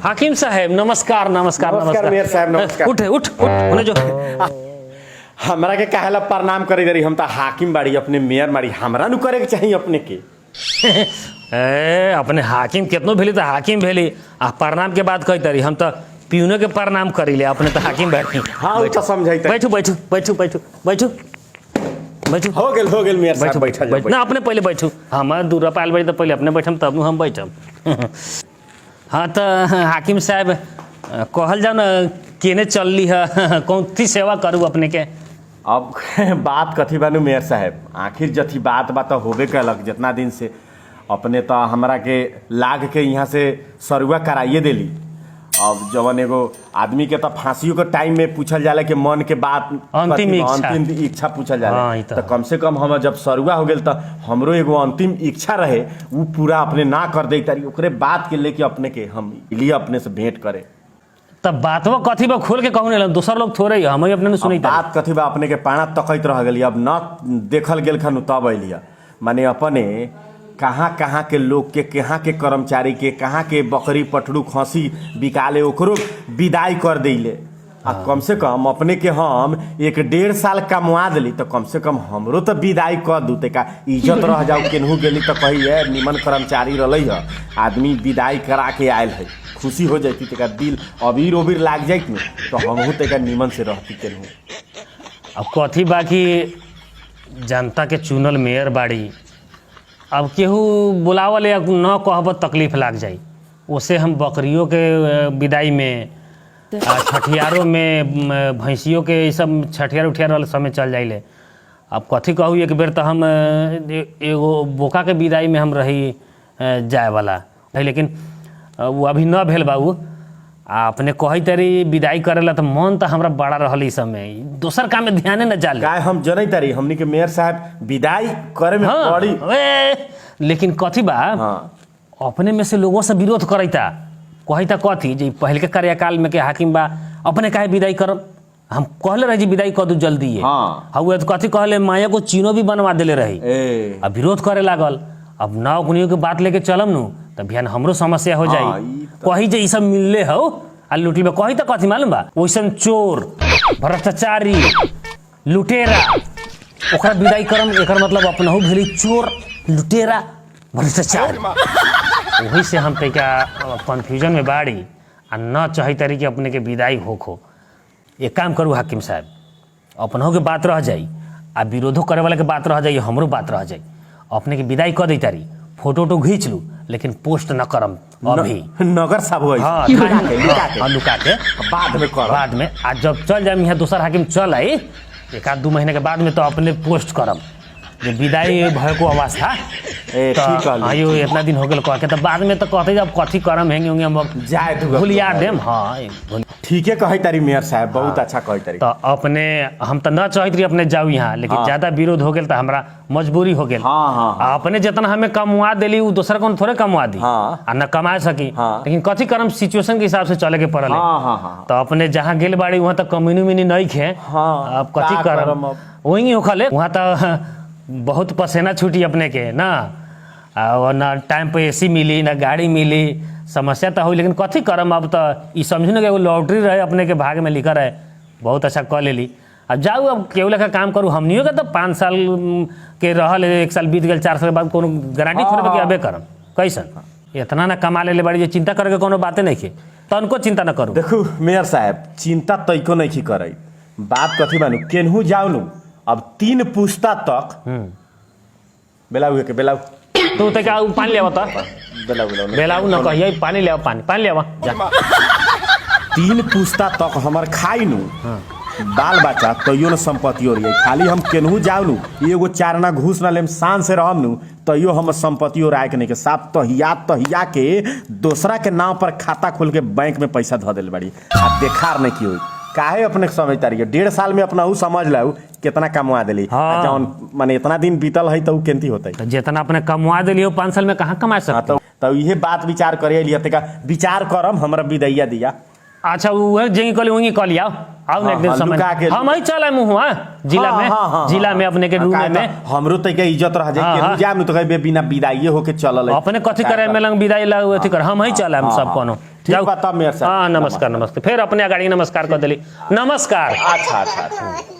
हाकिम साहब नमस्कार नमस्कार नमस्कार मेयर साहब नमस्कार। उठ उठ उठ उन्हें जो हमरा के काहेला प्रणाम करे गरी हम त हाकिम बाड़ी अपने मेयर बाड़ी हमरा नु करे के चाहिए अपने के। ए अपने हाकिम कितनो भेली तो हाकिम भेली आ प्रणाम के बात कहते रही हम तो पीयूनो के प्रणाम करी ले अपने तो हाकिम बैठी। हाँ वो तो समझाइते। बैठू बैठू बैठू बैठू बैठू बैठू हो गेल मेयर साहब बैठा बैठ ना अपने पहले बैठू हम दूर पाल बैठ तो पहले अपने बैठम तब हम बैठम। हाँ तो हाकिम साहब कहल जाओ ना केने चलली है कौन सी सेवा करूँ अपने के। अब बात कथी बानू मेयर साहब आखिर जथी बात होबे कलक जितना दिन से अपने तो हमरा के लाग के यहाँ से सरुआ कराइए देली। अब जवन एगो आदमी के तो फांसियों के टाइम में पूछल जाला कि मन के बात अंतिम इच्छा पूछल जाला। हाँ, तो कम से कम हम जब सरुआ हो गेल तो हमरो एगो अंतिम इच्छा रहे वो पूरा अपने ना कर दे तारी ओकरे बात के लेके अपने के हम लिए अपने से भेंट करे। तब बातवा कथी बा खोल के कहूँ नहीं दूसर लोग थोड़े हम ही अपने सुनी बात कथी बा अपने के पाना तकैत रह गई अब न देखल गेल खन तब अलिया माने अपने कहाँ कहाँ के लोग के कहाँ के कर्मचारी के कहाँ के बकरी पटरू खसी बिकाले ओकरो विदाई कर दिले। आ कम से कम अपने के हम 1.5 साल कमवा दिली तो कम से कम हमरो तो विदाई कर दू तेका इज्जत रह जाओ केनहू गेली तो कही है निमन कर्मचारी रही है आदमी विदाई करा के आयल है खुशी हो जाती तेका दिल अबीर उबीर लाग जात में तो हमहू तेका निमन से रहती केनहू। अब कथी बाकी जनता के चुनल मेयर बाड़ी अब केहू बुलावल या न कहब तकलीफ लाग जाई उसे हम बकरियों के विदाई में छठियारों में भैंसियों के ये सब छठियार उठियार वाले समय चल जाइले। अब कथी कहूँ एक बेर तो हम एगो बोका के विदाई में हम रही जाए वाला है लेकिन वो अभी न भेल बाबू अपने कही तरी विदाई करेला तो मन तो हमरा बड़ा रहल इस समय दोसर काम में ध्यान न जाले काय हम जनै तारी हमनी के मेयर साहब विदाई करे में हाँ, बड़ी लेकिन कथी बा हाँ। अपने में से लोगों से विरोध करता कहता कथी जे पहले के कार्यकाल में के हाकिम बा अपने काहे विदाई करब हम कहले रही विदाई कर दू जल्दी है हाँ। तो कथी कहले माया को चीनो भी बनवा देले रही अब विरोध करे लागल अब नौ कुनियों के बात लेके चलम नु तब बिहान हमरो समस्या हो जाई कही जे ई सब मिलले हो आ लुटली बा कही तो कथी मालूम बा वैसन चोर भ्रष्टाचारी लुटेरा ओकरा विदाई करम एकर मतलब अपनहु भेली चोर लुटेरा भ्रष्टाचार वही से हम तैका कन्फ्यूजन में बाड़ी आ न चाही तारी कि अपने के विदाई होखो। एक काम करू हाकिम साहब अपनों के बात रह जाई आ विरोधो करे वाला के बात रह जाई हमरो बात रह जाई अपने के विदाई कर दी तारी फोटो वोटो खींच लू लेकिन पोस्ट न करम अभी नगर साहब होई हाँ लुका के बाद में आज जब चल जाए यहाँ दूसर हाकिम चल आई 1-2 महीने के बाद में तो अपने पोस्ट करम जो विदाई भएको अवस्था यो इतना दिन हो गए कह के तो बाद में तो कहते जब कथी करम हेंगे होंगे हम जाए भूलिया देम। हाँ ठीक है कही तारी मेयर साहब बहुत अच्छा कही तारी तो अपने हम तो न चाहत रही अपने जाऊ यहाँ लेकिन ज्यादा विरोध हो गया तो हमारा मजबूरी हो गया। अपने जितना हमें कमवा दिली वो दूसरा कौन थोड़े कमवा दी आ न कमा सकी लेकिन कथी करम सिचुएशन के हिसाब से चले के पड़ल तो अपने जहाँ गेल बाड़ी वहाँ तो कम्युनी मिनी नहीं खे अब कथी करम वही होखले वहाँ तो बहुत पसीना छूटी अपने के ना और ना टाइम पे एसी मिली ना गाड़ी मिली समस्या तो हुई लेकिन कथी करम अब तो ये समझू ना कि एगो लॉटरी रहे अपने के भाग में लिखा रहे बहुत अच्छा कह लेली अब जाऊ अब केहू लेखा काम करूँ हमनियों के तो 5 साल के रहल 1 साल बीत गए 4 साल के बाद कोनो गारंटी थोड़े कि अबे करम कैसन इतना ना कमा ले बाड़ी चिंता करके कोनो बातें नहीं खे तो उनको चिंता न करूँ। देखू मेयर साहब चिंता तैको नहीं करे बात कथी बानू केनहू जाऊ नु अब 3 पुस्ता तक बेलाऊ के बेलाऊ तो क्या पानी ले आवता बेलाऊ न कहिए पानी ले पानी ले आवा 3 पुस्ता तक हमार खाई नु बाल बच्चा तैयो न संपत्ति और खाली हम केनहू जाऊ नु एगो 4 ना घूस ना लेम शान से रहम नु तैयो हम संपत्ति और आय के नहीं के साफ तहिया के दूसरा के नाम पर खाता खोल के बैंक में पैसा धो दिल बड़ी आ देखार नहीं की हुई काहे अपने समझ तारी 1.5 साल में अपना समझ लो कितना कमवा दिली जौन माने इतना दिन बीतल है तो केंती होता है जितना अपने कमवा दिली 5 साल में कहाँ कमा सकते तो ये बात विचार करे लिया तेका विचार करम हमरा विदैया दिया अच्छा वो जेंगी कली वही कल आओ आओ एक दिन समय हम ही चला मुँह जिला में अपने के रूम में हमरो तक इज्जत रह जाए केहू जाम तो कहे बिना विदाई होके चलल अपने कथी करे में लंग विदाई ला अथी कर हम ही चला सब कोनो ठीक बा तब मेयर साहब हाँ नमस्कार नमस्ते फिर अपने गाड़ी नमस्कार कर दिली नमस्कार अच्छा अच्छा अच्छा